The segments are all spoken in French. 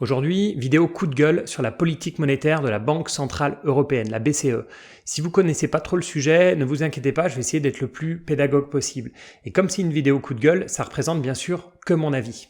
Aujourd'hui, vidéo coup de gueule sur la politique monétaire de la Banque Centrale Européenne, la BCE. Si vous connaissez pas trop le sujet, ne vous inquiétez pas, je vais essayer d'être le plus pédagogue possible. Et comme c'est une vidéo coup de gueule, ça représente bien sûr que mon avis.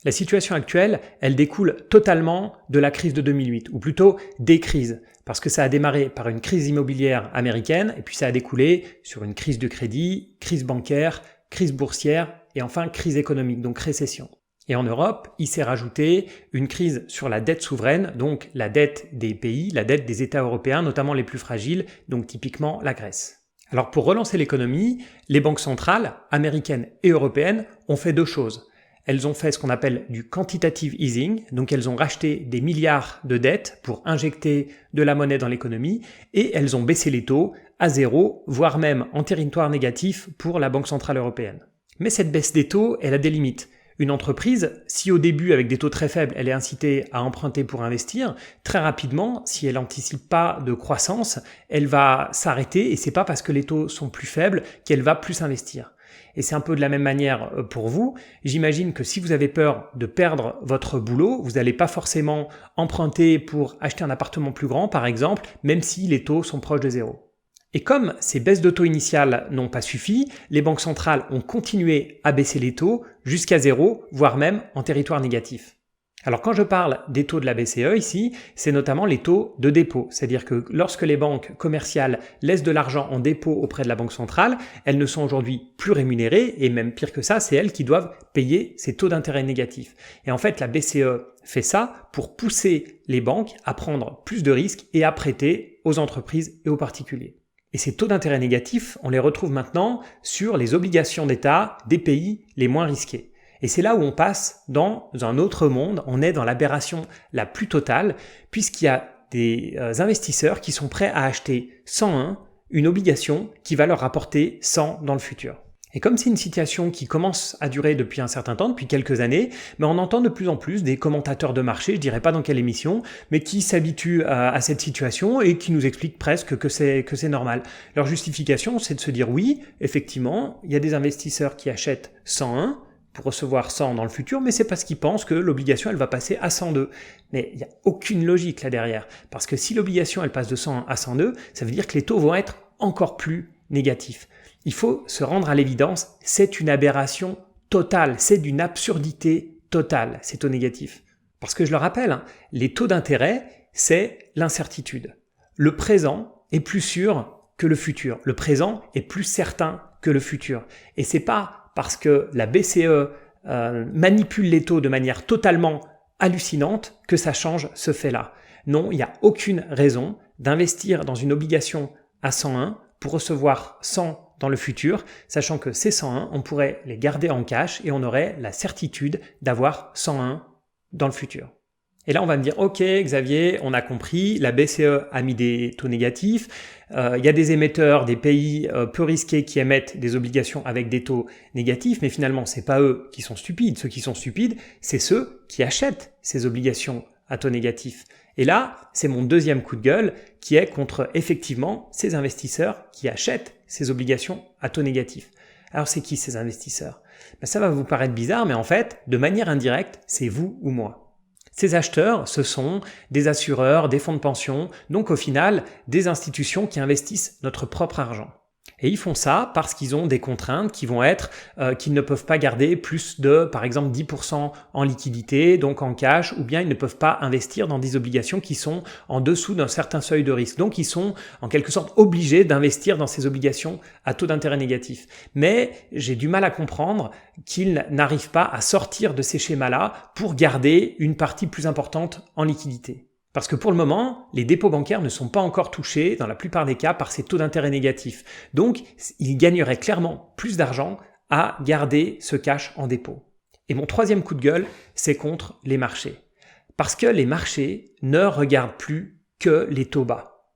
La situation actuelle, elle découle totalement de la crise de 2008, ou plutôt des crises, parce que ça a démarré par une crise immobilière américaine, et puis ça a découlé sur une crise de crédit, crise bancaire, crise boursière, et enfin crise économique, donc récession. Et en Europe, il s'est rajouté une crise sur la dette souveraine, donc la dette des pays, la dette des États européens, notamment les plus fragiles, donc typiquement la Grèce. Alors pour relancer l'économie, les banques centrales, américaines et européennes, ont fait deux choses. Elles ont fait ce qu'on appelle du quantitative easing, donc elles ont racheté des milliards de dettes pour injecter de la monnaie dans l'économie, et elles ont baissé les taux à zéro, voire même en territoire négatif pour la Banque Centrale Européenne. Mais cette baisse des taux, elle a des limites. Une entreprise, si au début, avec des taux très faibles, elle est incitée à emprunter pour investir, très rapidement, si elle n'anticipe pas de croissance, elle va s'arrêter et c'est pas parce que les taux sont plus faibles qu'elle va plus investir. Et c'est un peu de la même manière pour vous. J'imagine que si vous avez peur de perdre votre boulot, vous n'allez pas forcément emprunter pour acheter un appartement plus grand, par exemple, même si les taux sont proches de zéro. Et comme ces baisses de taux initiales n'ont pas suffi, les banques centrales ont continué à baisser les taux jusqu'à zéro, voire même en territoire négatif. Alors quand je parle des taux de la BCE ici, c'est notamment les taux de dépôt. C'est-à-dire que lorsque les banques commerciales laissent de l'argent en dépôt auprès de la banque centrale, elles ne sont aujourd'hui plus rémunérées et même pire que ça, c'est elles qui doivent payer ces taux d'intérêt négatifs. Et en fait, la BCE fait ça pour pousser les banques à prendre plus de risques et à prêter aux entreprises et aux particuliers. Et ces taux d'intérêt négatifs, on les retrouve maintenant sur les obligations d'État des pays les moins risqués. Et c'est là où on passe dans un autre monde, on est dans l'aberration la plus totale, puisqu'il y a des investisseurs qui sont prêts à acheter 101 une obligation qui va leur rapporter 100 dans le futur. Et comme c'est une situation qui commence à durer depuis un certain temps, depuis quelques années, mais on entend de plus en plus des commentateurs de marché, je dirais pas dans quelle émission, mais qui s'habituent à cette situation et qui nous expliquent presque que c'est normal. Leur justification, c'est de se dire oui, effectivement, il y a des investisseurs qui achètent 101 pour recevoir 100 dans le futur, mais c'est parce qu'ils pensent que l'obligation, elle va passer à 102. Mais il n'y a aucune logique là derrière, parce que si l'obligation, elle passe de 100 à 102, ça veut dire que les taux vont être encore plus négatifs. Il faut se rendre à l'évidence, c'est une aberration totale, c'est d'une absurdité totale, ces taux négatifs. Parce que je le rappelle, les taux d'intérêt, c'est l'incertitude. Le présent est plus sûr que le futur. Le présent est plus certain que le futur. Et c'est pas parce que la BCE manipule les taux de manière totalement hallucinante que ça change ce fait-là. Non, il n'y a aucune raison d'investir dans une obligation à 101 pour recevoir 100 dans le futur, sachant que ces 101, on pourrait les garder en cash et on aurait la certitude d'avoir 101 dans le futur. Et là, on va me dire, ok Xavier, on a compris, la BCE a mis des taux négatifs, il y a des émetteurs, des pays peu risqués qui émettent des obligations avec des taux négatifs, mais finalement, c'est pas eux qui sont stupides. Ceux qui sont stupides, c'est ceux qui achètent ces obligations à taux négatifs. Et là, c'est mon deuxième coup de gueule qui est contre effectivement ces investisseurs qui achètent ces obligations à taux négatifs. Alors c'est qui ces investisseurs ? Ça va vous paraître bizarre, mais en fait, de manière indirecte, c'est vous ou moi. Ces acheteurs, ce sont des assureurs, des fonds de pension, donc au final, des institutions qui investissent notre propre argent. Et ils font ça parce qu'ils ont des contraintes qui vont être qu'ils ne peuvent pas garder plus de, par exemple, 10% en liquidité, donc en cash, ou bien ils ne peuvent pas investir dans des obligations qui sont en dessous d'un certain seuil de risque. Donc ils sont en quelque sorte obligés d'investir dans ces obligations à taux d'intérêt négatif. Mais j'ai du mal à comprendre qu'ils n'arrivent pas à sortir de ces schémas-là pour garder une partie plus importante en liquidité. Parce que pour le moment, les dépôts bancaires ne sont pas encore touchés, dans la plupart des cas, par ces taux d'intérêt négatifs. Donc, ils gagneraient clairement plus d'argent à garder ce cash en dépôt. Et mon troisième coup de gueule, c'est contre les marchés. Parce que les marchés ne regardent plus que les taux bas.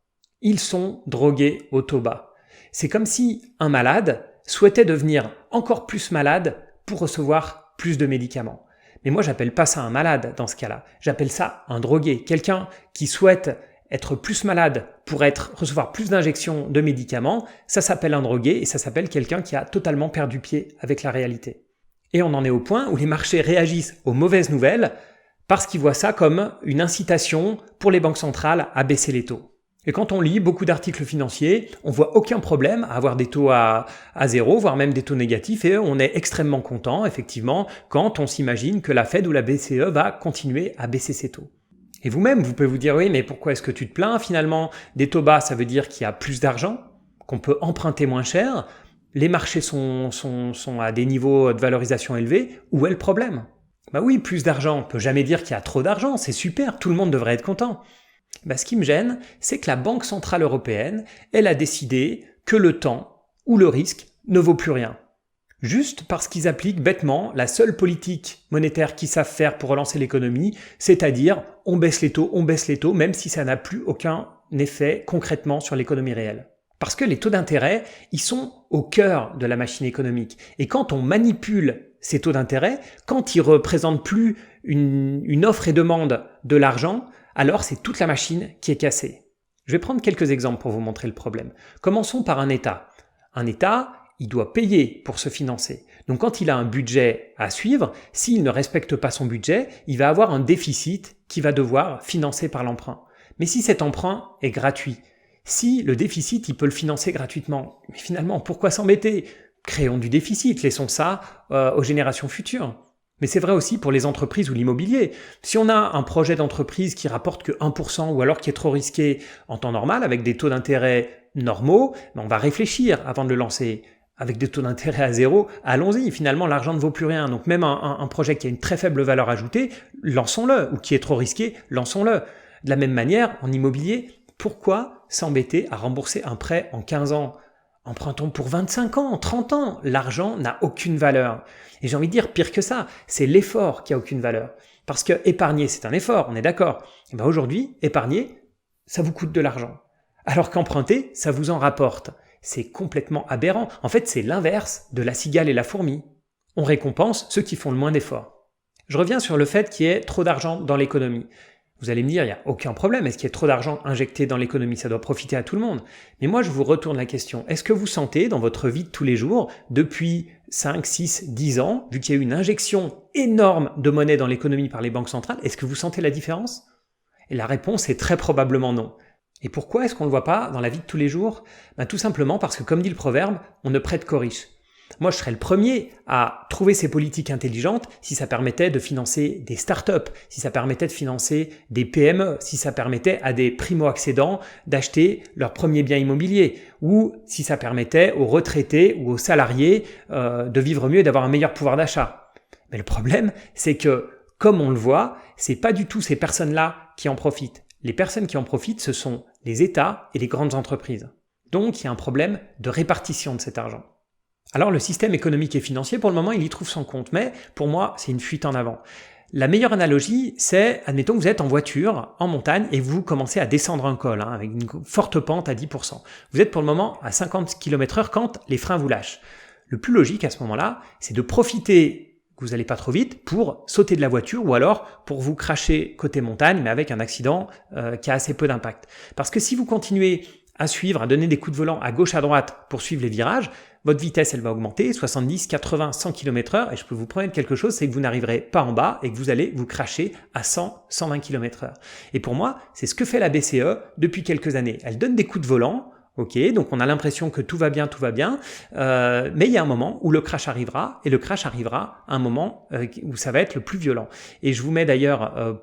Ils sont drogués aux taux bas. C'est comme si un malade souhaitait devenir encore plus malade pour recevoir plus de médicaments. Mais moi, j'appelle pas ça un malade dans ce cas-là. J'appelle ça un drogué. Quelqu'un qui souhaite être plus malade pour recevoir plus d'injections de médicaments, ça s'appelle un drogué et ça s'appelle quelqu'un qui a totalement perdu pied avec la réalité. Et on en est au point où les marchés réagissent aux mauvaises nouvelles parce qu'ils voient ça comme une incitation pour les banques centrales à baisser les taux. Et quand on lit beaucoup d'articles financiers, on voit aucun problème à avoir des taux à zéro, voire même des taux négatifs, et on est extrêmement content, effectivement, quand on s'imagine que la Fed ou la BCE va continuer à baisser ses taux. Et vous-même, vous pouvez vous dire, oui, mais pourquoi est-ce que tu te plains? Finalement, des taux bas, ça veut dire qu'il y a plus d'argent, qu'on peut emprunter moins cher, les marchés sont à des niveaux de valorisation élevés. Où est le problème? Bah oui, plus d'argent, on peut jamais dire qu'il y a trop d'argent, c'est super, tout le monde devrait être content. Ce qui me gêne, c'est que la Banque Centrale Européenne, elle a décidé que le temps ou le risque ne vaut plus rien. Juste parce qu'ils appliquent bêtement la seule politique monétaire qu'ils savent faire pour relancer l'économie, c'est-à-dire on baisse les taux, même si ça n'a plus aucun effet concrètement sur l'économie réelle. Parce que les taux d'intérêt, ils sont au cœur de la machine économique. Et quand on manipule ces taux d'intérêt, quand ils représentent plus une offre et demande de l'argent, alors c'est toute la machine qui est cassée. Je vais prendre quelques exemples pour vous montrer le problème. Commençons par un État. Un État, il doit payer pour se financer. Donc quand il a un budget à suivre, s'il ne respecte pas son budget, il va avoir un déficit qu'il va devoir financer par l'emprunt. Mais si cet emprunt est gratuit, si le déficit, il peut le financer gratuitement, mais finalement, pourquoi s'embêter? Créons du déficit, laissons ça aux générations futures. Mais c'est vrai aussi pour les entreprises ou l'immobilier. Si on a un projet d'entreprise qui rapporte que 1% ou alors qui est trop risqué en temps normal, avec des taux d'intérêt normaux, on va réfléchir avant de le lancer. Avec des taux d'intérêt à zéro, allons-y, finalement l'argent ne vaut plus rien. Donc même un projet qui a une très faible valeur ajoutée, lançons-le, ou qui est trop risqué, lançons-le. De la même manière, en immobilier, pourquoi s'embêter à rembourser un prêt en 15 ans? Empruntons pour 25 ans, 30 ans, l'argent n'a aucune valeur. Et j'ai envie de dire pire que ça, c'est l'effort qui a aucune valeur. Parce que épargner, c'est un effort, on est d'accord. Et aujourd'hui, épargner, ça vous coûte de l'argent. Alors qu'emprunter, ça vous en rapporte. C'est complètement aberrant. En fait, c'est l'inverse de la cigale et la fourmi. On récompense ceux qui font le moins d'efforts. Je reviens sur le fait qu'il y ait trop d'argent dans l'économie. Vous allez me dire, il n'y a aucun problème. Est-ce qu'il y a trop d'argent injecté dans l'économie? Ça doit profiter à tout le monde. Mais moi, je vous retourne la question. Est-ce que vous sentez dans votre vie de tous les jours, depuis 5, 6, 10 ans, vu qu'il y a eu une injection énorme de monnaie dans l'économie par les banques centrales, est-ce que vous sentez la différence? Et la réponse est très probablement non. Et pourquoi est-ce qu'on ne le voit pas dans la vie de tous les jours? Tout simplement parce que, comme dit le proverbe, on ne prête qu'aux riches. Moi, je serais le premier à trouver ces politiques intelligentes si ça permettait de financer des startups, si ça permettait de financer des PME, si ça permettait à des primo-accédants d'acheter leur premier bien immobilier, ou si ça permettait aux retraités ou aux salariés de vivre mieux et d'avoir un meilleur pouvoir d'achat. Mais le problème, c'est que, comme on le voit, c'est pas du tout ces personnes-là qui en profitent. Les personnes qui en profitent, ce sont les États et les grandes entreprises. Donc, il y a un problème de répartition de cet argent. Alors, le système économique et financier, pour le moment, il y trouve son compte, mais pour moi, c'est une fuite en avant. La meilleure analogie, c'est, admettons que vous êtes en voiture, en montagne, et vous commencez à descendre un col, avec une forte pente à 10%. Vous êtes pour le moment à 50 km/h quand les freins vous lâchent. Le plus logique à ce moment-là, c'est de profiter que vous n'allez pas trop vite pour sauter de la voiture ou alors pour vous cracher côté montagne, mais avec un accident qui a assez peu d'impact. Parce que si vous continuez à suivre, à donner des coups de volant à gauche, à droite pour suivre les virages, votre vitesse, elle va augmenter, 70, 80, 100 km/h, et je peux vous promettre quelque chose, c'est que vous n'arriverez pas en bas et que vous allez vous cracher à 100, 120 km/h. Et pour moi, c'est ce que fait la BCE depuis quelques années. Elle donne des coups de volant, ok, donc on a l'impression que tout va bien, mais il y a un moment où le crash arrivera, et le crash arrivera à un moment où ça va être le plus violent. Et je vous mets d'ailleurs,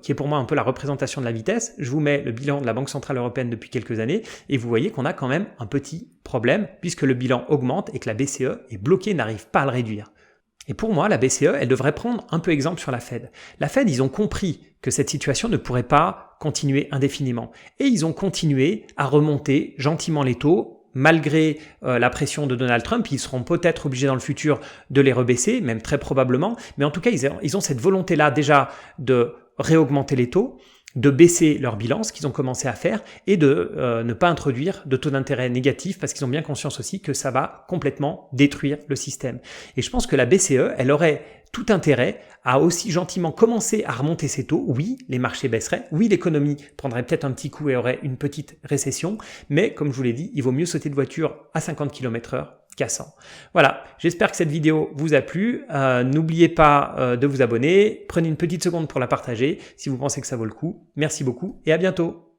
qui est pour moi un peu la représentation de la vitesse, je vous mets le bilan de la Banque Centrale Européenne depuis quelques années, et vous voyez qu'on a quand même un petit problème, puisque le bilan augmente et que la BCE est bloquée, n'arrive pas à le réduire. Et pour moi, la BCE, elle devrait prendre un peu exemple sur la Fed. La Fed, ils ont compris que cette situation ne pourrait pas continuer indéfiniment. Et ils ont continué à remonter gentiment les taux, malgré la pression de Donald Trump. Ils seront peut-être obligés dans le futur de les rebaisser, même très probablement. Mais en tout cas, ils ont cette volonté-là déjà de réaugmenter les taux, de baisser leur bilan, ce qu'ils ont commencé à faire, et de ne pas introduire de taux d'intérêt négatifs, parce qu'ils ont bien conscience aussi que ça va complètement détruire le système. Et je pense que la BCE, elle aurait tout intérêt à aussi gentiment commencer à remonter ses taux. Oui, les marchés baisseraient, oui, l'économie prendrait peut-être un petit coup et aurait une petite récession, mais comme je vous l'ai dit, il vaut mieux sauter de voiture à 50 km/h cassant. Voilà, j'espère que cette vidéo vous a plu. N'oubliez pas de vous abonner. Prenez une petite seconde pour la partager si vous pensez que ça vaut le coup. Merci beaucoup et à bientôt.